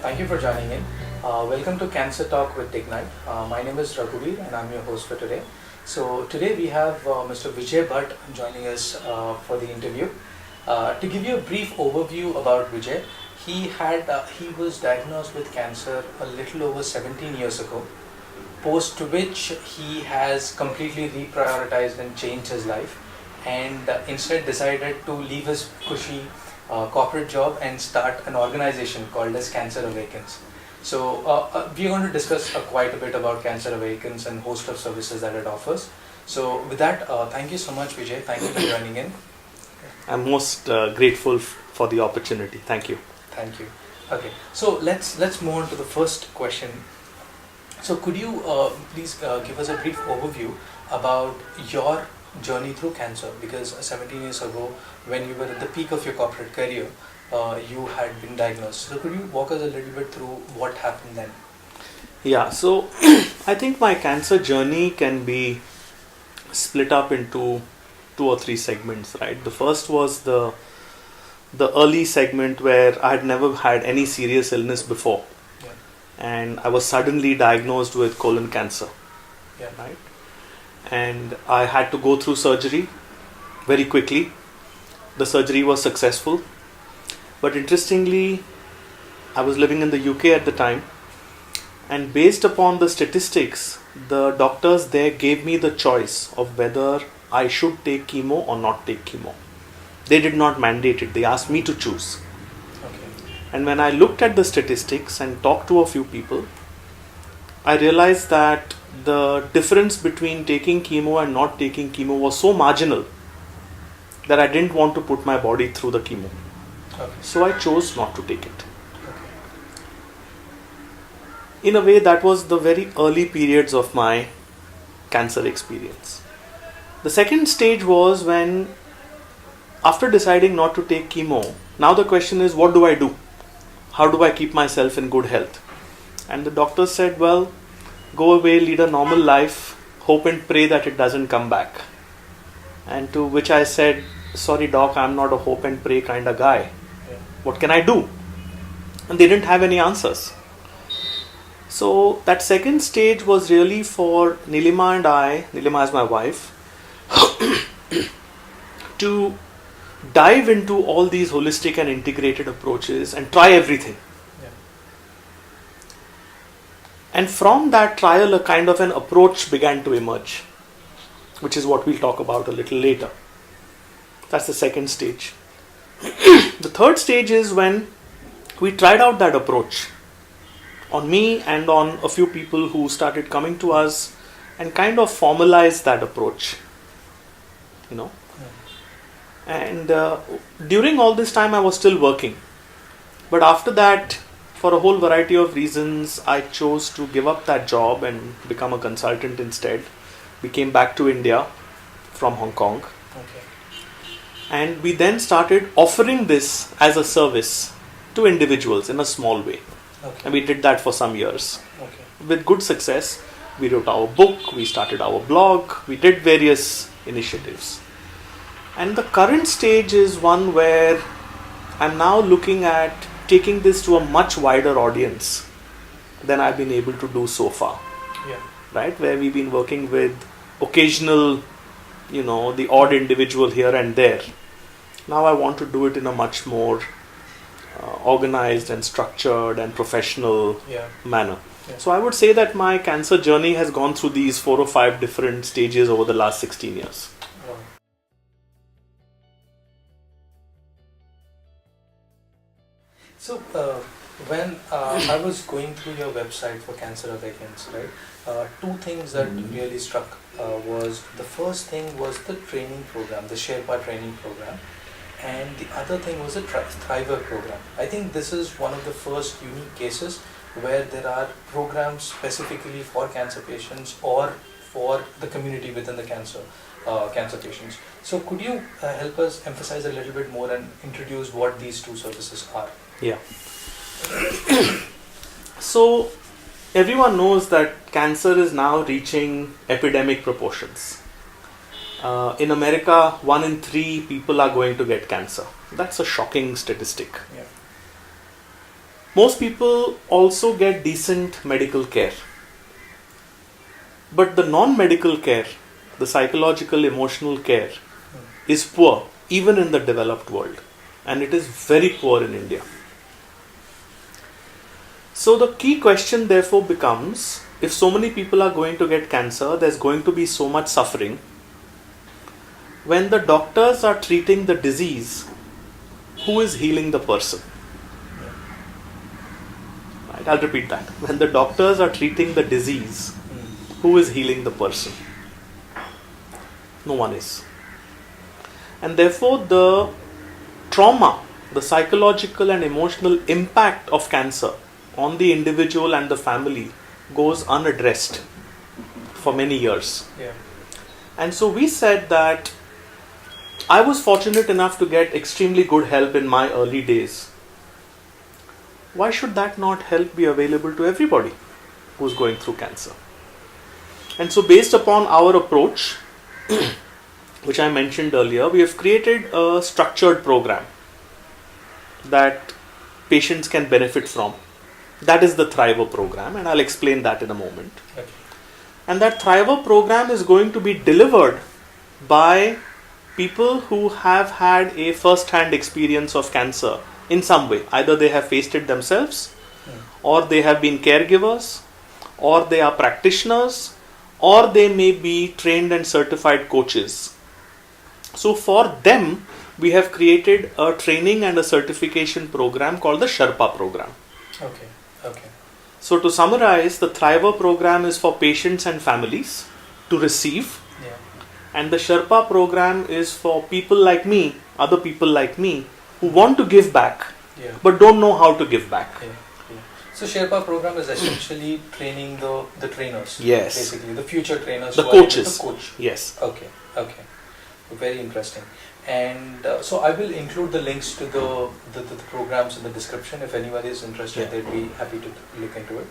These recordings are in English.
Thank you for joining in. Welcome to Cancer Talk with Dignite. My name is Raghuveer and I'm your host for today. So today we have Mr. Vijay Bhat joining us for the interview. To give you a brief overview about Vijay, he was diagnosed with cancer a little over 17 years ago, post which he has completely reprioritized and changed his life, and instead decided to leave his cushy corporate job and start an organization called as Cancer Awakens. So we're going to discuss quite a bit about Cancer Awakens and host of services that it offers. So with that, thank you so much, Vijay. Thank you for joining in. I'm most grateful for the opportunity. Thank you. Thank you. Okay, so let's move on to the first question. So could you please give us a brief overview about your journey through cancer? Because 17 years ago, when you were at the peak of your corporate career, you had been diagnosed. So could you walk us a little bit through what happened then? Yeah, so I think my cancer journey can be split up into 2 or 3 segments, right? The first was the early segment where I had never had any serious illness before. Yeah. And I was suddenly diagnosed with colon cancer. Yeah. Right? And I had to go through surgery very quickly. The surgery was successful. But interestingly, I was living in the UK at the time, and based upon the statistics, the doctors there gave me the choice of whether I should take chemo or not take chemo. They did not mandate it. They asked me to choose. Okay. And when I looked at the statistics and talked to a few people, I realized that the difference between taking chemo and not taking chemo was so marginal that I didn't want to put my body through the chemo. Okay. So I chose not to take it. Okay. In a way, that was the very early periods of my cancer experience. The second stage was when, after deciding not to take chemo, now the question is, what do I do? How do I keep myself in good health? And the doctor said, well, go away, lead a normal life, hope and pray that it doesn't come back. And to which I said, sorry doc, I'm not a hope and pray kind of guy. Yeah. What can I do? And they didn't have any answers. So that second stage was really for Nilima and I, Nilima is my wife, to dive into all these holistic and integrated approaches and try everything. Yeah. And from that trial, a kind of an approach began to emerge, which is what we'll talk about a little later. That's the second stage. The third stage is when we tried out that approach on me and on a few people who started coming to us and kind of formalized that approach, you know. And during all this time I was still working. But after that, for a whole variety of reasons, I chose to give up that job and become a consultant instead. We came back to India from Hong Kong. Okay. And we then started offering this as a service to individuals in a small way. Okay. And we did that for some years. Okay. With good success. We wrote our book, we started our blog, we did various initiatives. And the current stage is one where I'm now looking at taking this to a much wider audience than I've been able to do so far. Yeah. Right? Where we've been working with occasional, the odd individual here and there. Now I want to do it in a much more organized and structured and professional manner. Yeah. So I would say that my cancer journey has gone through these 4 or 5 different stages over the last 16 years. Wow. So when I was going through your website for Cancer Awakens, right, 2 things that really struck was, the first thing was the training program, the Sherpa training program, and the other thing was the Thriver program. I think this is one of the first unique cases where there are programs specifically for cancer patients or for the community within the cancer patients. So could you help us emphasize a little bit more and introduce what these 2 services are? Yeah. So everyone knows that cancer is now reaching epidemic proportions. In America, 1 in 3 people are going to get cancer. That's a shocking statistic. Yeah. Most people also get decent medical care. But the non-medical care, the psychological, emotional care, is poor even in the developed world. And it is very poor in India. So the key question therefore becomes, if so many people are going to get cancer, there's going to be so much suffering. When the doctors are treating the disease, who is healing the person? Right, I'll repeat that. When the doctors are treating the disease, who is healing the person? No one is. And therefore the trauma, the psychological and emotional impact of cancer on the individual and the family goes unaddressed for many years. Yeah. And so we said that I was fortunate enough to get extremely good help in my early days. Why should that not help be available to everybody who's going through cancer? And so based upon our approach, which I mentioned earlier, we have created a structured program that patients can benefit from. That is the Thriver program, and I'll explain that in a moment. Okay. And that Thriver program is going to be delivered by people who have had a first-hand experience of cancer in some way. Either they have faced it themselves, or they have been caregivers, or they are practitioners, or they may be trained and certified coaches. So for them, we have created a training and a certification program called the Sherpa program. Okay. Okay. So to summarize, the Thriver program is for patients and families to receive. Yeah. And the Sherpa program is for people like me, other people like me, who want to give back, Yeah. but don't know how to give back. Yeah. Yeah. So Sherpa program is essentially training the trainers. Yes. Basically, the future trainers. The who are able coaches. to coach. Yes. Okay. Okay. Very interesting. And so I will include the links to the programs in the description. If anybody is interested, Yeah. they'd be happy to look into it.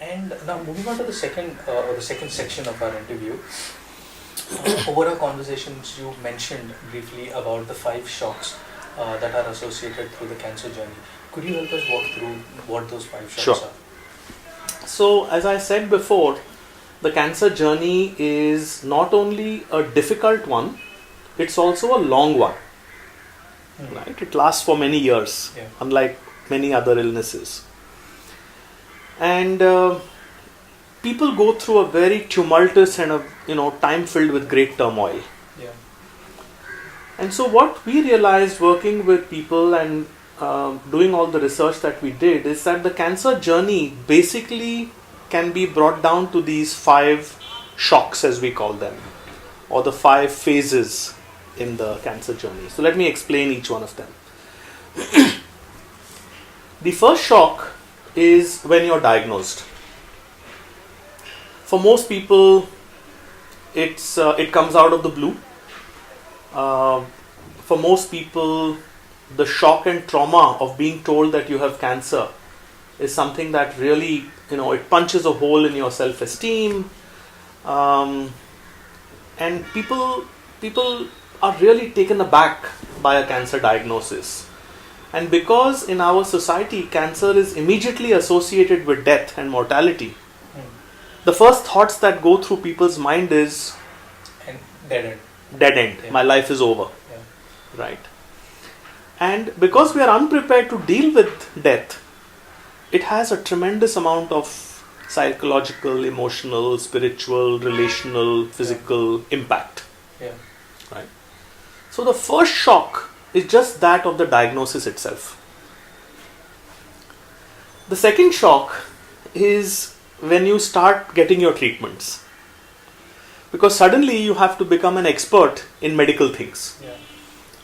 And now moving on to the second section of our interview. Over our conversations, you mentioned briefly about the 5 shocks that are associated through the cancer journey. Could you help us walk through what those 5 shocks Sure. are? So as I said before, the cancer journey is not only a difficult one, it's also a long one. Right? It lasts for many years, Yeah. unlike many other illnesses. And people go through a very tumultuous and time filled with great turmoil. Yeah. And so what we realized working with people and doing all the research that we did is that the cancer journey basically can be brought down to these 5 shocks, as we call them, or the 5 phases in the cancer journey. So let me explain each one of them. The first shock is when you're diagnosed. For most people, it comes out of the blue. For most people, the shock and trauma of being told that you have cancer is something that really, it punches a hole in your self-esteem. And people are really taken aback by a cancer diagnosis. And because in our society, cancer is immediately associated with death and mortality, the first thoughts that go through people's mind is And dead end. dead end. Yeah. My life is over. Yeah. Right. And because we are unprepared to deal with death, it has a tremendous amount of psychological, emotional, spiritual, relational, physical impact. Yeah. Right. So the first shock is just that of the diagnosis itself. The second shock is when you start getting your treatments. Because suddenly you have to become an expert in medical things. Yeah.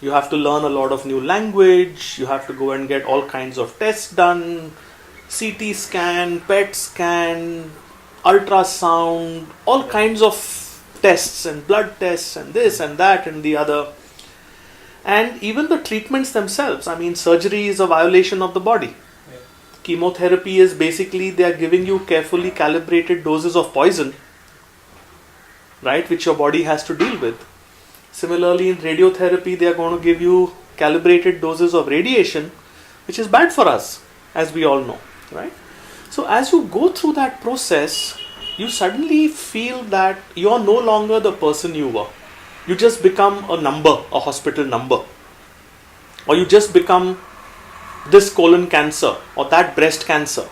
You have to learn a lot of new language, you have to go and get all kinds of tests done, CT scan, PET scan, ultrasound, all kinds of tests and blood tests and this and that and the other. And even the treatments themselves, surgery is a violation of the body. Yeah. Chemotherapy is basically they are giving you carefully calibrated doses of poison, right, which your body has to deal with. Similarly, in radiotherapy, they are going to give you calibrated doses of radiation, which is bad for us, as we all know, right? So as you go through that process, you suddenly feel that you are no longer the person you were. You just become a number, a hospital number. Or you just become this colon cancer or that breast cancer.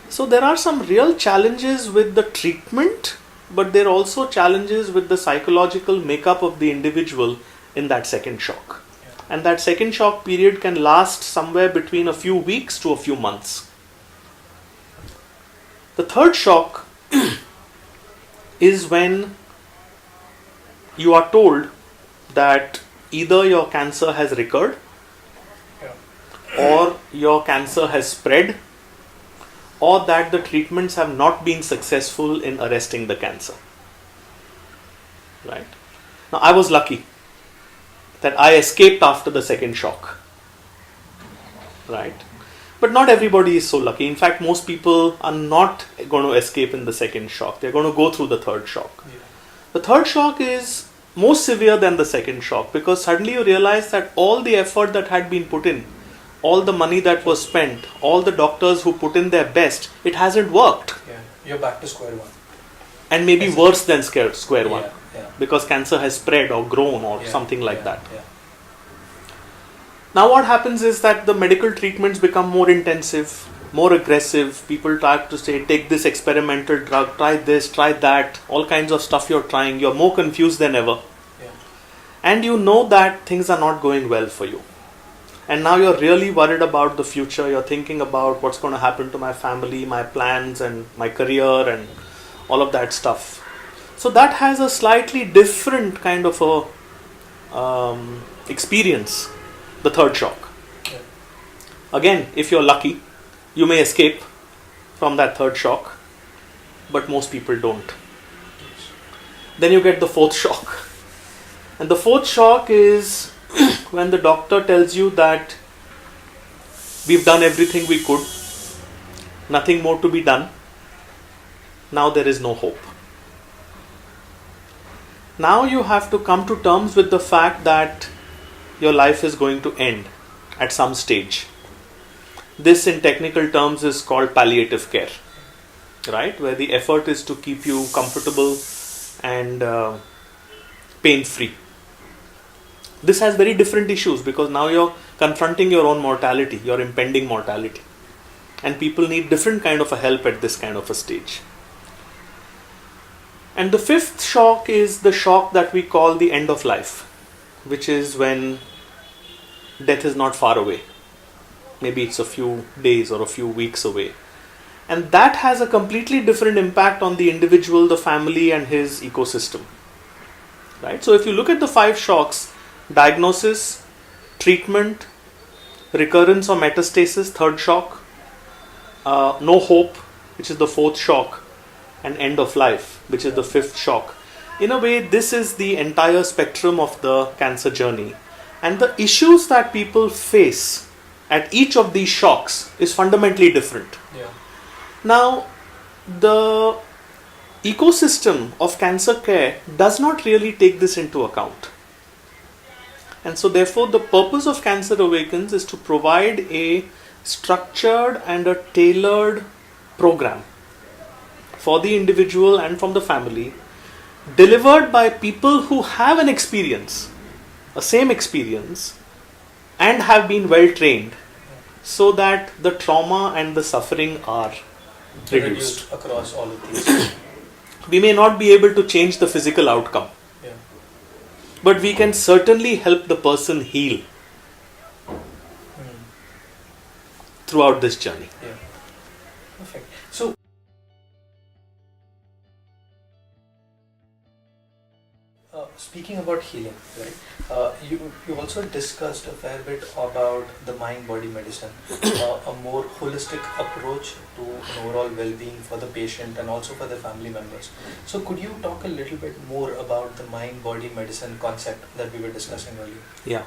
So there are some real challenges with the treatment, but there are also challenges with the psychological makeup of the individual in that second shock. And that second shock period can last somewhere between a few weeks to a few months. The third shock is when you are told that either your cancer has recurred or your cancer has spread, or that the treatments have not been successful in arresting the cancer. Right? Now, I was lucky that I escaped after the second shock. Right? But not everybody is so lucky. In fact, most people are not going to escape in the second shock. They're going to go through the third shock. Yeah. The third shock is more severe than the second shock, because suddenly you realize that all the effort that had been put in, all the money that was spent, all the doctors who put in their best, it hasn't worked. Yeah, you're back to square one. And maybe worse than square one. Yeah. Because cancer has spread or grown or something like that. Yeah. Now what happens is that the medical treatments become more intensive, more aggressive. People start to say, take this experimental drug, try this, try that, all kinds of stuff you're trying. You're more confused than ever. Yeah. And you know that things are not going well for you. And now you're really worried about the future. You're thinking about what's going to happen to my family, my plans and my career and all of that stuff. So that has a slightly different kind of a experience, the third shock. Yeah. Again, if you're lucky, you may escape from that third shock, but most people don't. Then you get the fourth shock. And the fourth shock is when the doctor tells you that we've done everything we could, nothing more to be done, now there is no hope. Now you have to come to terms with the fact that your life is going to end at some stage. This in technical terms is called palliative care, right? Where the effort is to keep you comfortable and pain-free. This has very different issues because now you're confronting your own mortality, your impending mortality. And people need different kind of a help at this kind of a stage. And the fifth shock is the shock that we call the end of life, which is when death is not far away. Maybe it's a few days or a few weeks away. And that has a completely different impact on the individual, the family and his ecosystem. Right? So if you look at the 5 shocks, diagnosis, treatment, recurrence or metastasis, third shock, no hope, which is the fourth shock, and end of life, which is the fifth shock. In a way, this is the entire spectrum of the cancer journey. And the issues that people face at each of these shocks is fundamentally different. Yeah. Now, the ecosystem of cancer care does not really take this into account. And so therefore the purpose of Cancer Awakens is to provide a structured and a tailored program for the individual and from the family, delivered by people who have an experience, a same experience, and have been well trained, so that the trauma and the suffering are reduced across all of these. We may not be able to change the physical outcome, but we can certainly help the person heal throughout this journey. Yeah. Perfect. So, speaking about healing, right? You also discussed a fair bit about the mind-body medicine, a more holistic approach to an overall well-being for the patient and also for the family members. So could you talk a little bit more about the mind-body medicine concept that we were discussing earlier? Yeah.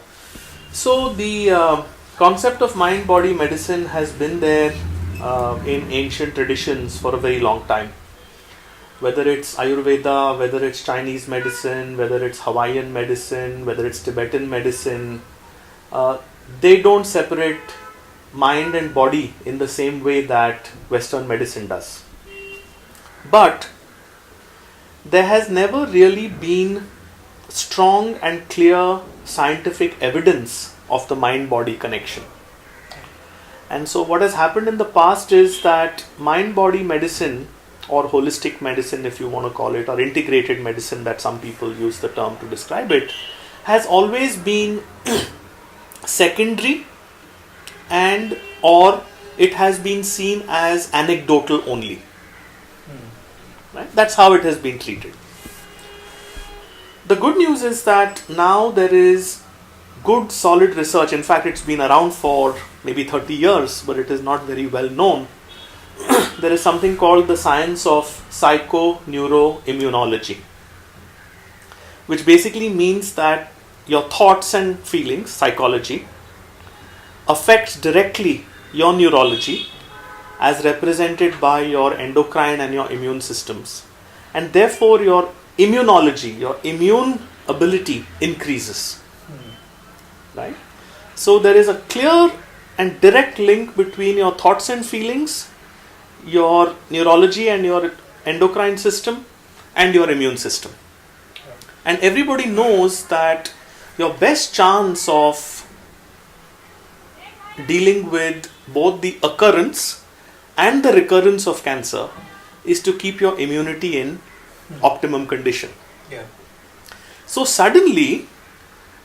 So the concept of mind-body medicine has been there in ancient traditions for a very long time. whether it's Ayurveda, whether it's Chinese medicine, whether it's Hawaiian medicine, whether it's Tibetan medicine, they don't separate mind and body in the same way that Western medicine does. But there has never really been strong and clear scientific evidence of the mind-body connection. And so what has happened in the past is that mind-body medicine, or holistic medicine if you want to call it, or integrated medicine that some people use the term to describe it, has always been secondary, and or it has been seen as anecdotal only. Right? That's how it has been treated. The good news is that now there is good solid research. In fact, it's been around for maybe 30 years, but it is not very well known. There is something called the science of psychoneuroimmunology, which basically means that your thoughts and feelings, psychology, affects directly your neurology as represented by your endocrine and your immune systems. And therefore your immunology, your immune ability increases. Right? So there is a clear and direct link between your thoughts and feelings, your neurology and your endocrine system, and your immune system. And everybody knows that your best chance of dealing with both the occurrence and the recurrence of cancer is to keep your immunity in optimum condition. Yeah. So suddenly,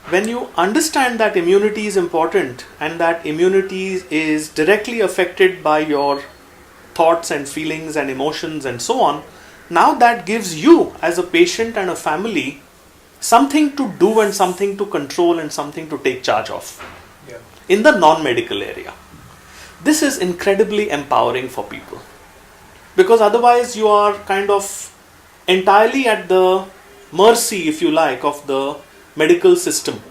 when you understand that immunity is important and that immunity is directly affected by your thoughts and feelings and emotions and so on, now that gives you as a patient and a family something to do and something to control and something to take charge of in the non-medical area. This is incredibly empowering for people, because otherwise you are kind of entirely at the mercy, if you like, of the medical system,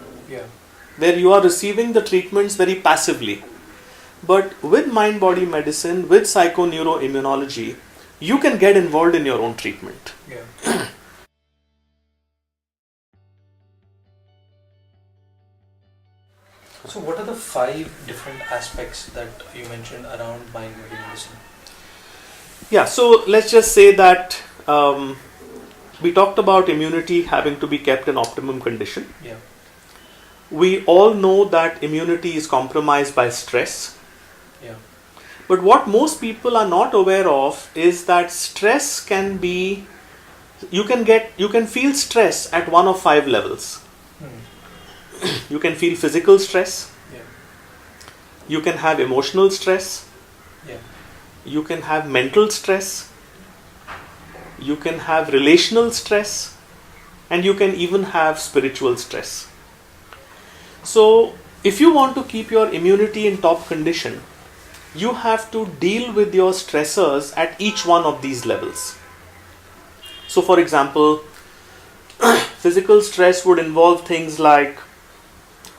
where you are receiving the treatments very passively. But with mind-body medicine, with psychoneuroimmunology, you can get involved in your own treatment. So what are the 5 different aspects that you mentioned around mind-body medicine? Yeah, so let's just say that we talked about immunity having to be kept in optimum condition. Yeah. We all know that immunity is compromised by stress. Yeah. But what most people are not aware of is that stress can be, you can feel stress at one of 5 levels. You can feel physical stress. Yeah. You can have emotional stress. Yeah. You can have mental stress. You can have relational stress. And you can even have spiritual stress. So, if you want to keep your immunity in top condition, you have to deal with your stressors at each one of these levels. So, for example, physical stress would involve things like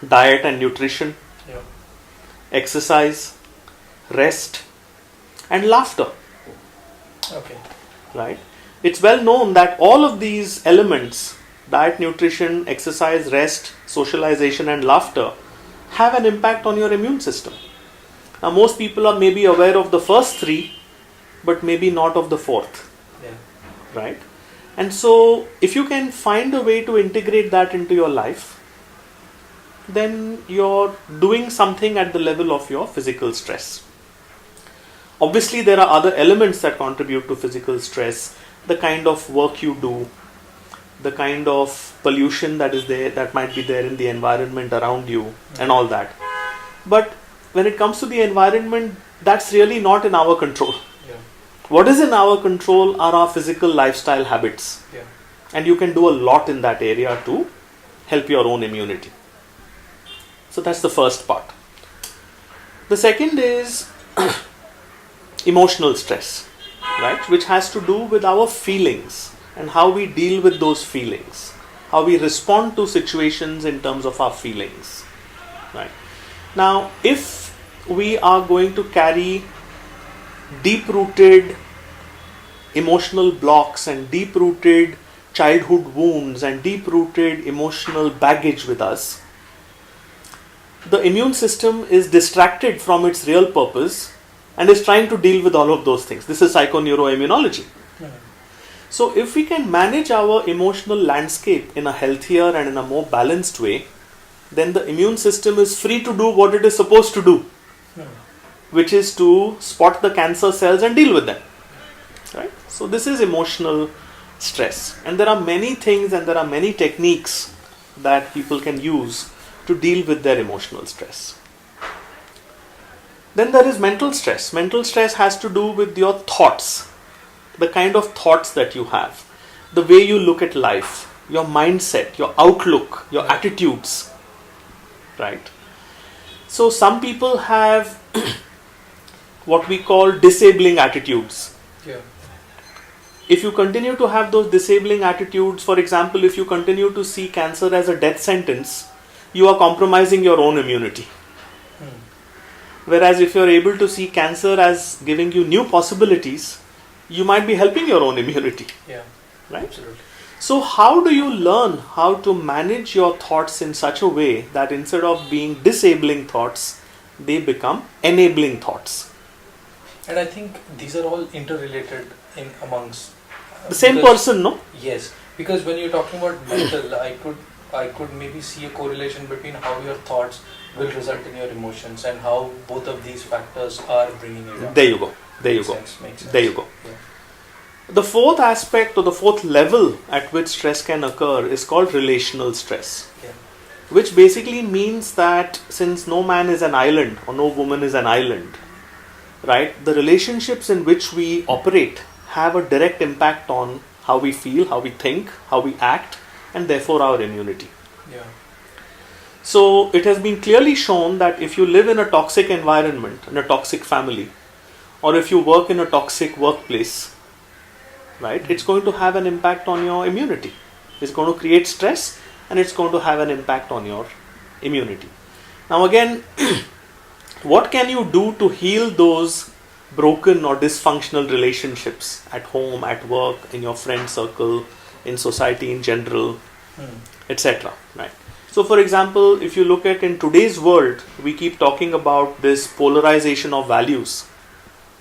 diet and nutrition, exercise, rest, and laughter. Okay. Right? It's well known that all of these elements, diet, nutrition, exercise, rest, socialization, and laughter, have an impact on your immune system. Now, most people are maybe aware of the first 3, but maybe not of the 4th. Yeah. Right? And so, if you can find a way to integrate that into your life, then you're doing something at the level of your physical stress. Obviously, there are other elements that contribute to physical stress. The kind of work you do, the kind of pollution that is there, that might be there in the environment around you, and all that. But when it comes to the environment, that's really not in our control. Yeah. What is in our control are our physical lifestyle habits. Yeah. And you can do a lot in that area to help your own immunity. So that's the first part. The second is emotional stress, right? Which has to do with our feelings and how we deal with those feelings, how we respond to situations in terms of our feelings, right? Now, if we are going to carry deep-rooted emotional blocks and deep-rooted childhood wounds and deep-rooted emotional baggage with us, the immune system is distracted from its real purpose and is trying to deal with all of those things. This is psychoneuroimmunology. So if we can manage our emotional landscape in a healthier and in a more balanced way, then the immune system is free to do what it is supposed to do, which is to spot the cancer cells and deal with them. Right? So this is emotional stress. And there are many things and there are many techniques that people can use to deal with their emotional stress. Then there is mental stress. Mental stress has to do with your thoughts, the kind of thoughts that you have, the way you look at life, your mindset, your outlook, your attitudes. Right? So some people have what we call disabling attitudes. Yeah. If you continue to have those disabling attitudes, for example, if you continue to see cancer as a death sentence, you are compromising your own immunity. Whereas if you are able to see cancer as giving you new possibilities, you might be helping your own immunity. Yeah. Right? Absolutely. So how do you learn how to manage your thoughts in such a way that instead of being disabling thoughts, they become enabling thoughts? And I think these are all interrelated in amongst The same person, no? Yes, because when you're talking about mental, I could maybe see a correlation between how your thoughts will result in your emotions and how both of these factors are bringing it up. There you go. Makes sense. There you go. Yeah. The fourth aspect or the fourth level at which stress can occur is called relational stress. Yeah. Which basically means that since no man is an island or no woman is an island, right, the relationships in which we operate have a direct impact on how we feel, how we think, how we act, and therefore our immunity. Yeah. So it has been clearly shown that if you live in a toxic environment, in a toxic family, or if you work in a toxic workplace, right, it's going to have an impact on your immunity. It's going to create stress and it's going to have an impact on your immunity. Now again, what can you do to heal those broken or dysfunctional relationships at home, at work, in your friend circle, in society in general, etc. Right? So for example, if you look at in today's world, we keep talking about this polarization of values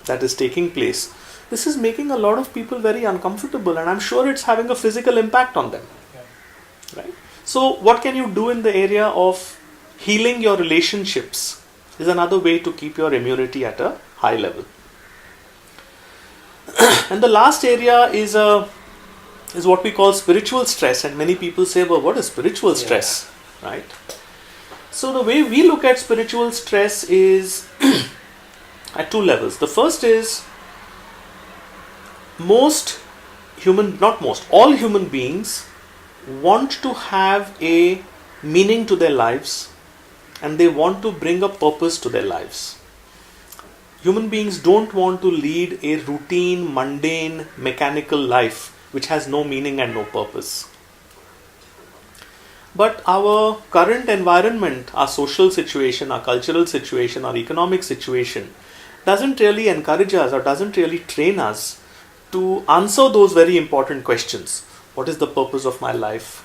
that is taking place. This is making a lot of people very uncomfortable, and I'm sure it's having a physical impact on them. Yeah. Right? So what can you do in the area of healing your relationships is another way to keep your immunity at a high level. And the last area is what we call spiritual stress, and many people say, well, what is spiritual stress? Right? So the way we look at spiritual stress is at two levels. The first is all human beings want to have a meaning to their lives, and they want to bring a purpose to their lives. Human beings don't want to lead a routine, mundane, mechanical life which has no meaning and no purpose. But our current environment, our social situation, our cultural situation, our economic situation doesn't really encourage us or doesn't really train us to answer those very important questions. What is the purpose of my life?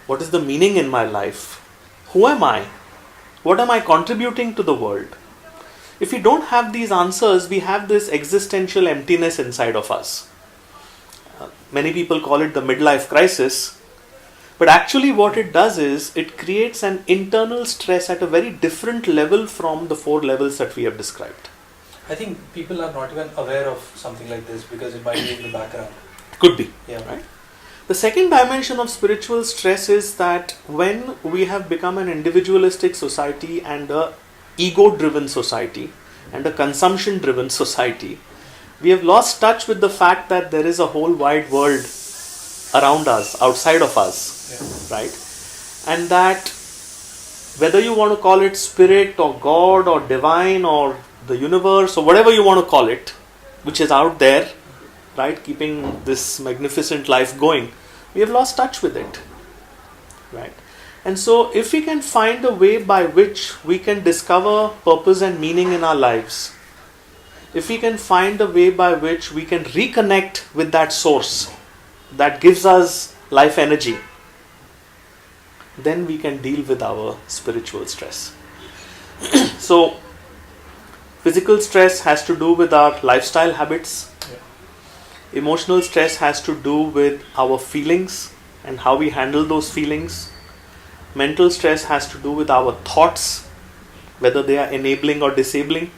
What is the meaning in my life? Who am I? What am I contributing to the world? If we don't have these answers, we have this existential emptiness inside of us. Many people call it the midlife crisis. But actually what it does is it creates an internal stress at a very different level from the 4 levels that we have described. I think people are not even aware of something like this because it might be in the background. Could be. Yeah. Right? The second dimension of spiritual stress is that when we have become an individualistic society and a ego-driven society and a consumption-driven society, we have lost touch with the fact that there is a whole wide world around us, outside of us, right? And that whether you want to call it spirit or God or divine or the universe or whatever you want to call it, which is out there, right, keeping this magnificent life going, we have lost touch with it, right? And so if we can find a way by which we can discover purpose and meaning in our lives, if we can find a way by which we can reconnect with that source that gives us life energy, then we can deal with our spiritual stress. So, physical stress has to do with our lifestyle habits. Emotional stress has to do with our feelings and how we handle those feelings. Mental stress has to do with our thoughts, whether they are enabling or disabling.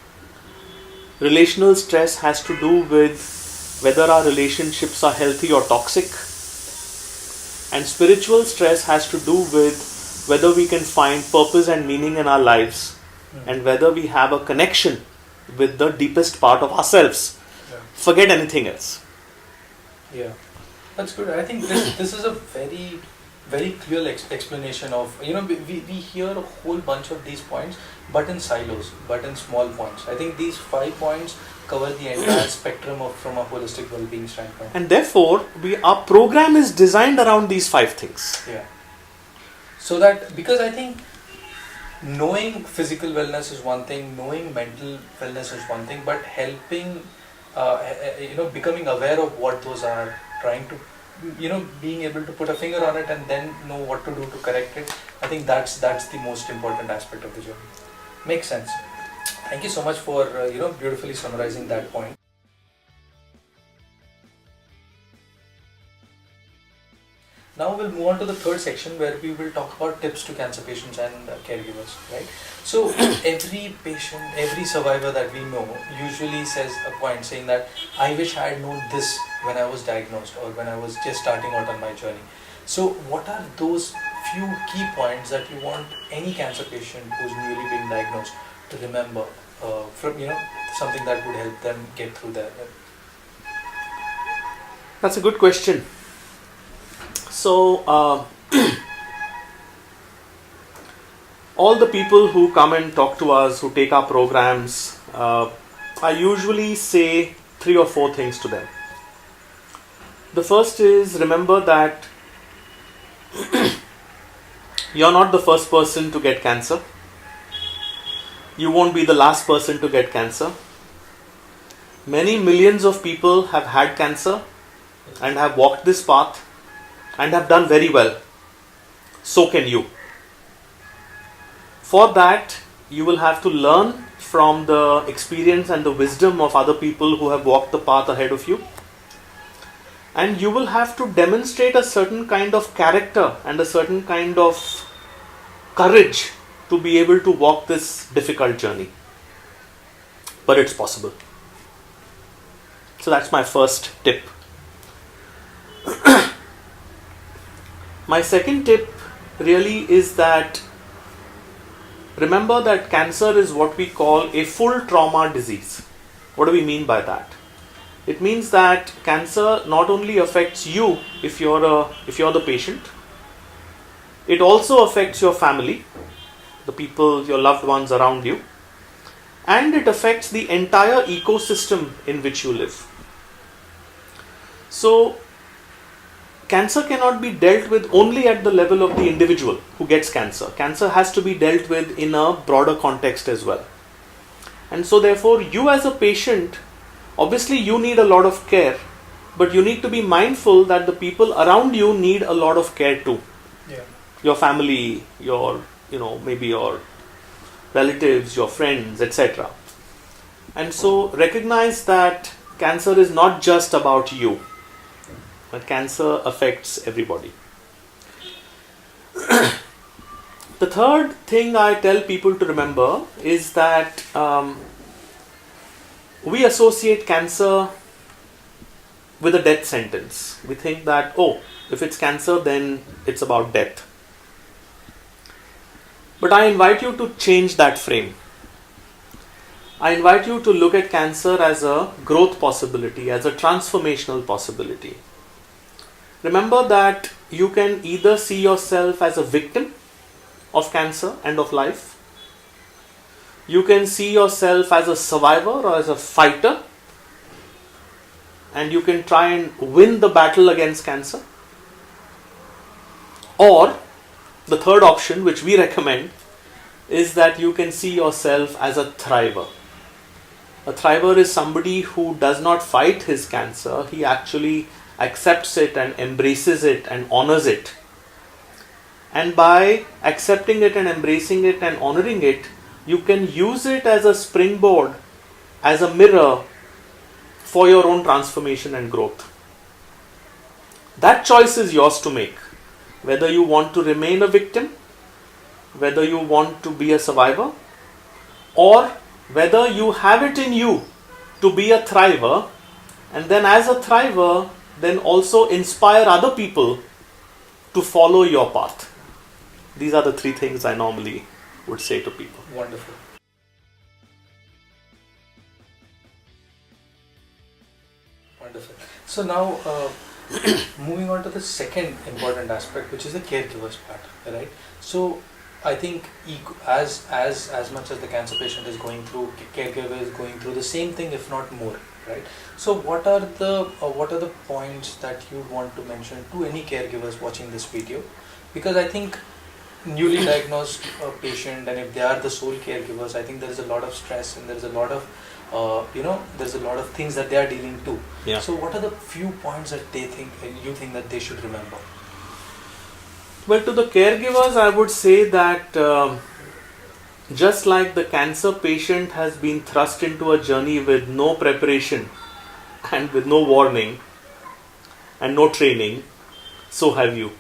Relational stress has to do with whether our relationships are healthy or toxic. And spiritual stress has to do with whether we can find purpose and meaning in our lives and whether we have a connection with the deepest part of ourselves. Forget anything else. Yeah, that's good. I think this is a very, very clear explanation of, we hear a whole bunch of these points, but in silos, but in small points. I think these 5 points cover the entire spectrum from a holistic well-being standpoint. And therefore, our program is designed around these 5 things. Yeah. So that, because I think knowing physical wellness is one thing, knowing mental wellness is one thing, but helping, becoming aware of what those are, trying to, being able to put a finger on it and then know what to do to correct it. I think that's the most important aspect of the journey. Makes sense. Thank you so much for beautifully summarizing that point. Now we'll move on to the third section where we will talk about tips to cancer patients and caregivers, right? So every patient, every survivor that we know usually says a point saying that I wish I had known this when I was diagnosed or when I was just starting out on my journey. So what are those few key points that you want any cancer patient who's newly been diagnosed to remember from something that would help them get through that? That's a good question. So, all the people who come and talk to us, who take our programs, I usually say 3 or 4 things to them. The first is, remember that you're not the first person to get cancer. You won't be the last person to get cancer. Many millions of people have had cancer and have walked this path and have done very well. So can you. For that, you will have to learn from the experience and the wisdom of other people who have walked the path ahead of you. And you will have to demonstrate a certain kind of character and a certain kind of courage to be able to walk this difficult journey. But it's possible. So that's my first tip. My second tip really is that remember that cancer is what we call a full trauma disease. What do we mean by that? It means that cancer not only affects you if you're the patient, it also affects your family, the people, your loved ones around you, and it affects the entire ecosystem in which you live. So, cancer cannot be dealt with only at the level of the individual who gets cancer. Cancer has to be dealt with in a broader context as well. And so therefore, you as a patient, obviously you need a lot of care, but you need to be mindful that the people around you need a lot of care too. Yeah. Your family, maybe your relatives, your friends, etc. And so recognize that cancer is not just about you. But cancer affects everybody. The third thing I tell people to remember is that we associate cancer with a death sentence. We think that, if it's cancer, then it's about death. But I invite you to change that frame. I invite you to look at cancer as a growth possibility, as a transformational possibility. Remember that you can either see yourself as a victim of cancer and of life. You can see yourself as a survivor or as a fighter. And you can try and win the battle against cancer. Or, the third option which we recommend is that you can see yourself as a thriver. A thriver is somebody who does not fight his cancer. He actually accepts it and embraces it and honors it. And by accepting it and embracing it and honoring it, you can use it as a springboard, as a mirror for your own transformation and growth. That choice is yours to make. Whether you want to remain a victim, whether you want to be a survivor, or whether you have it in you to be a thriver, and then as a thriver, then also inspire other people to follow your path. These are the three things I normally would say to people. Wonderful. Wonderful. So now, moving on to the second important aspect, which is the caregiver's part, right? So I think as much as the cancer patient is going through, caregiver is going through the same thing, if not more, right? So what are the points that you want to mention to any caregivers watching this video? Because I think newly diagnosed patient, and if they are the sole caregivers, I think there is a lot of stress and there is a lot of there's a lot of things that they are dealing to. Yeah. So what are the few points that you think that they should remember? Well, to the caregivers, I would say that just like the cancer patient has been thrust into a journey with no preparation and with no warning and no training, so have you.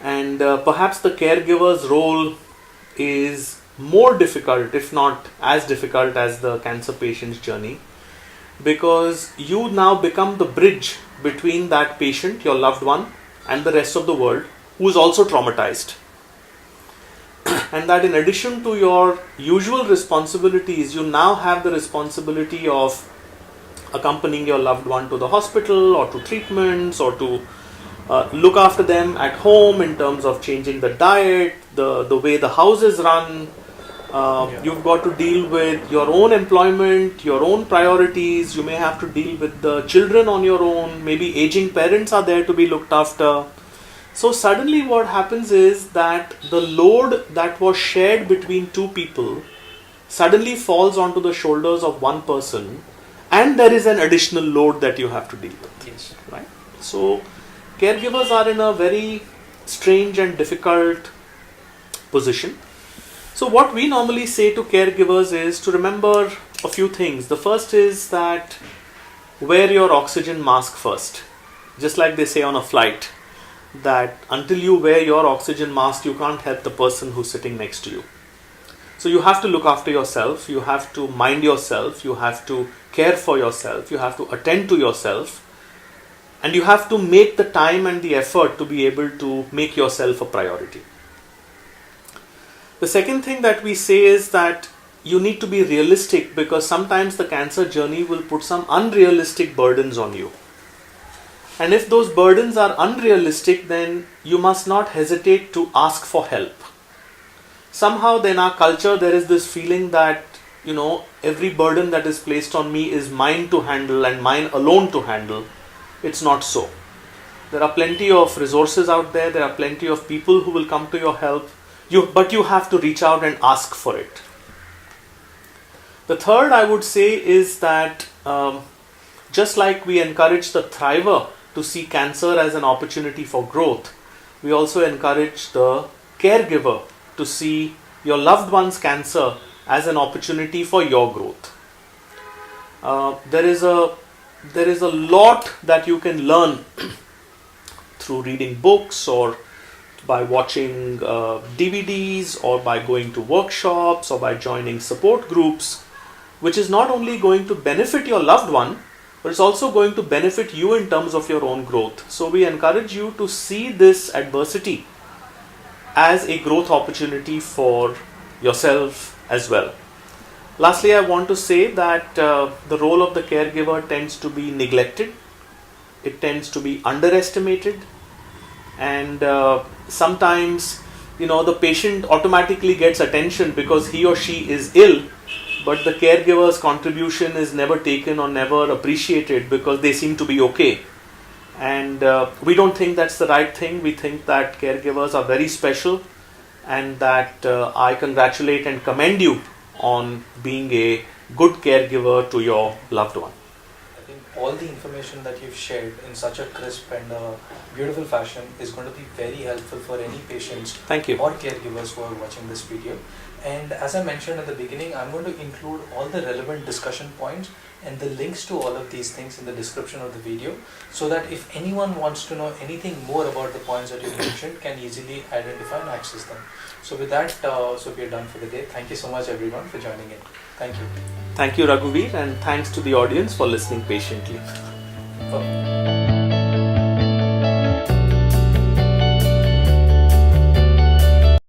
And perhaps the caregiver's role is more difficult, if not as difficult as the cancer patient's journey, because you now become the bridge between that patient, your loved one, and the rest of the world who is also traumatized. And that in addition to your usual responsibilities, you now have the responsibility of accompanying your loved one to the hospital or to treatments or to look after them at home in terms of changing the diet, the way the house is run. You've got to deal with your own employment, your own priorities. You may have to deal with the children on your own. Maybe aging parents are there to be looked after. So suddenly what happens is that the load that was shared between two people suddenly falls onto the shoulders of one person, and there is an additional load that you have to deal with. Yes. Right? So caregivers are in a very strange and difficult position. So what we normally say to caregivers is to remember a few things. The first is that wear your oxygen mask first. Just like they say on a flight, that until you wear your oxygen mask, you can't help the person who's sitting next to you. So you have to look after yourself, you have to mind yourself, you have to care for yourself, you have to attend to yourself, and you have to make the time and the effort to be able to make yourself a priority. The second thing that we say is that you need to be realistic, because sometimes the cancer journey will put some unrealistic burdens on you. And if those burdens are unrealistic, then you must not hesitate to ask for help. Somehow in our culture there is this feeling that, every burden that is placed on me is mine to handle and mine alone to handle. It's not so. There are plenty of resources out there. There are plenty of people who will come to your help. But you have to reach out and ask for it. The third I would say is that just like we encourage the thriver to see cancer as an opportunity for growth, we also encourage the caregiver to see your loved one's cancer as an opportunity for your growth. There is a lot that you can learn through reading books or by watching DVDs or by going to workshops or by joining support groups, which is not only going to benefit your loved one, but it's also going to benefit you in terms of your own growth. So we encourage you to see this adversity as a growth opportunity for yourself as well. Lastly, I want to say that the role of the caregiver tends to be neglected. It tends to be underestimated. And sometimes, the patient automatically gets attention because he or she is ill, but the caregiver's contribution is never taken or never appreciated because they seem to be okay. And we don't think that's the right thing. We think that caregivers are very special, and that I congratulate and commend you on being a good caregiver to your loved one. I think all the information that you've shared in such a crisp and beautiful fashion is going to be very helpful for any patients Thank you. or caregivers who are watching this video. And as I mentioned at the beginning, I'm going to include all the relevant discussion points and the links to all of these things in the description of the video, so that if anyone wants to know anything more about the points that you mentioned, can easily identify and access them. So with that, so we are done for the day. Thank you so much everyone for joining in. Thank you. Thank you, Raghuveer, and thanks to the audience for listening patiently. Bye.